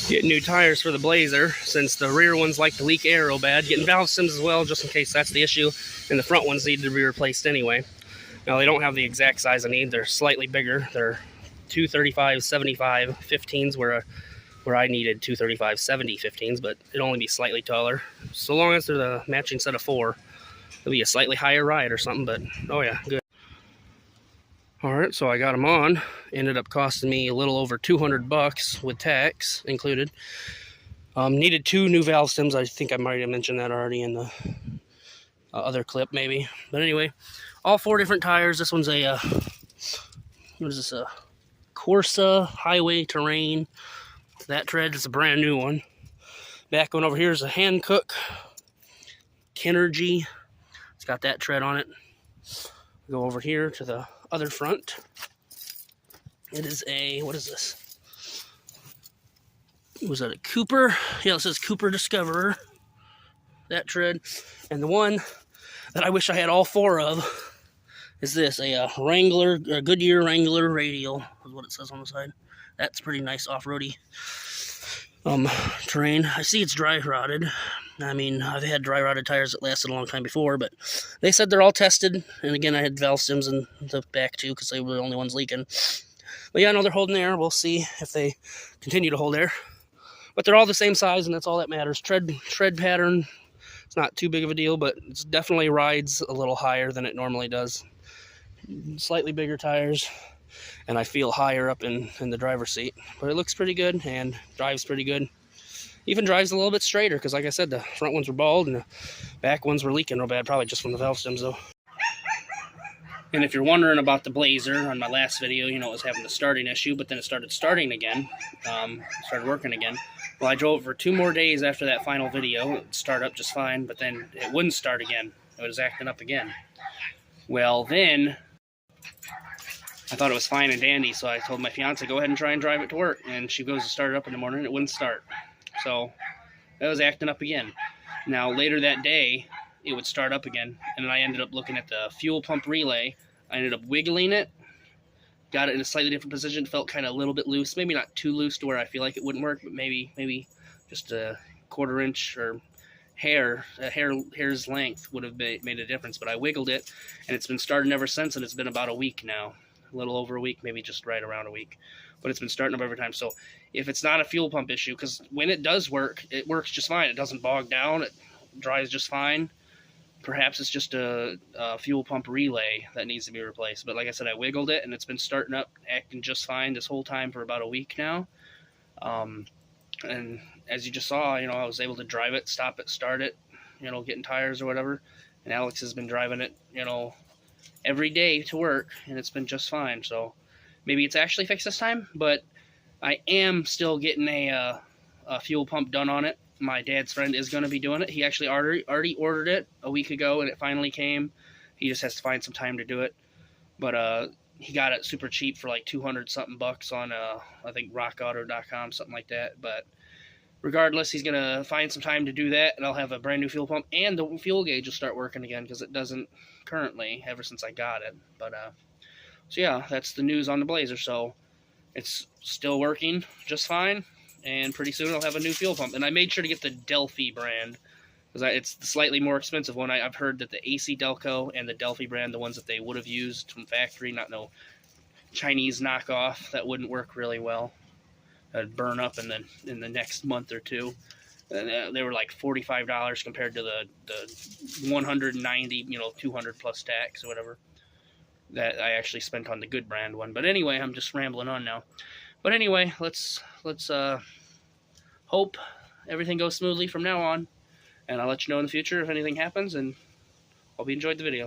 Getting new tires for the Blazer, since the rear ones like to leak air real bad. Getting valve stems as well, just in case that's the issue. And the front ones need to be replaced anyway. Now, they don't have the exact size I need. They're slightly bigger. They're 235 75 15s, where I needed 235 70 15s, but it'll only be slightly taller. So long as they're the matching set of 4, it'll be a slightly higher ride or something, but oh yeah, good. Alright, so I got them on. Ended up costing me a little over 200 bucks with tax included. Needed 2 new valve stems. I think I might have mentioned that already in the other clip maybe. But anyway, all 4 different tires. This one's a, what is this, a Corsa Highway Terrain. That tread is a brand new one. Back one over here is a Hankook Kinergy. It's got that tread on it. Go over here to the other front. It is a, what is this? Was that a Cooper? Yeah, it says Cooper Discoverer. That tread. And the one that I wish I had all 4 of is this, a Wrangler, a Goodyear Wrangler Radial, is what it says on the side. That's pretty nice off-roady terrain. I see it's dry rotted. I mean, I've had dry rotted tires that lasted a long time before, but they said they're all tested. And again, I had valve stems in the back too, because they were the only ones leaking. But yeah, I know they're holding air. We'll see if they continue to hold air. But they're all the same size, and that's all that matters. Tread pattern, it's not too big of a deal, but it definitely rides a little higher than it normally does. Slightly bigger tires, and I feel higher up in the driver's seat. But it looks pretty good and drives pretty good. Even drives a little bit straighter, because like I said, the front ones were bald and the back ones were leaking real bad, probably just from the valve stems though. And if you're wondering about the Blazer, on my last video, you know, it was having the starting issue, but then it started starting again, started working again. Well, I drove for 2 more days after that final video. It would start up just fine, but then it wouldn't start again. It was acting up again. Well, then I thought it was fine and dandy, so I told my fiance, go ahead and try and drive it to work. And she goes to start it up in the morning, and it wouldn't start. So that was acting up again. Now, later that day, it would start up again, and then I ended up looking at the fuel pump relay. I ended up wiggling it, got it in a slightly different position, felt kind of a little bit loose, maybe not too loose to where I feel like it wouldn't work, but maybe just a 1/4 inch or hair's length would have made a difference. But I wiggled it, and it's been starting ever since, and it's been about a week now. A little over a week, maybe just right around a week. But it's been starting up every time. So if it's not a fuel pump issue, because when it does work, it works just fine. It doesn't bog down. It dries just fine. Perhaps it's just a fuel pump relay that needs to be replaced. But like I said, I wiggled it, and it's been starting up, acting just fine this whole time for about a week now. And as you just saw, you know, I was able to drive it, stop it, start it, you know, getting tires or whatever. And Alex has been driving it, you know, every day to work, and it's been just fine. So maybe it's actually fixed this time, but I am still getting a fuel pump done on it. My dad's friend is going to be doing it. He actually already ordered it a week ago, and it finally came. He just has to find some time to do it. But he got it super cheap for like 200 something bucks on I think rockauto.com, something like that. But regardless, he's going to find some time to do that, and I'll have a brand new fuel pump, and the fuel gauge will start working again, because it doesn't currently, ever since I got it. But so yeah, that's the news on the Blazer. So it's still working just fine, and pretty soon I'll have a new fuel pump. And I made sure to get the Delphi brand, because it's the slightly more expensive one. I've heard that the AC Delco and the Delphi brand, the ones that they would have used from factory, not no Chinese knockoff, that wouldn't work really well. That'd burn up in the next month or two. And they were like $45 compared to the 190, you know, 200 plus tax or whatever that I actually spent on the good brand one. But anyway, I'm just rambling on now. But anyway, let's hope everything goes smoothly from now on, and I'll let you know in the future if anything happens. And hope you enjoyed the video.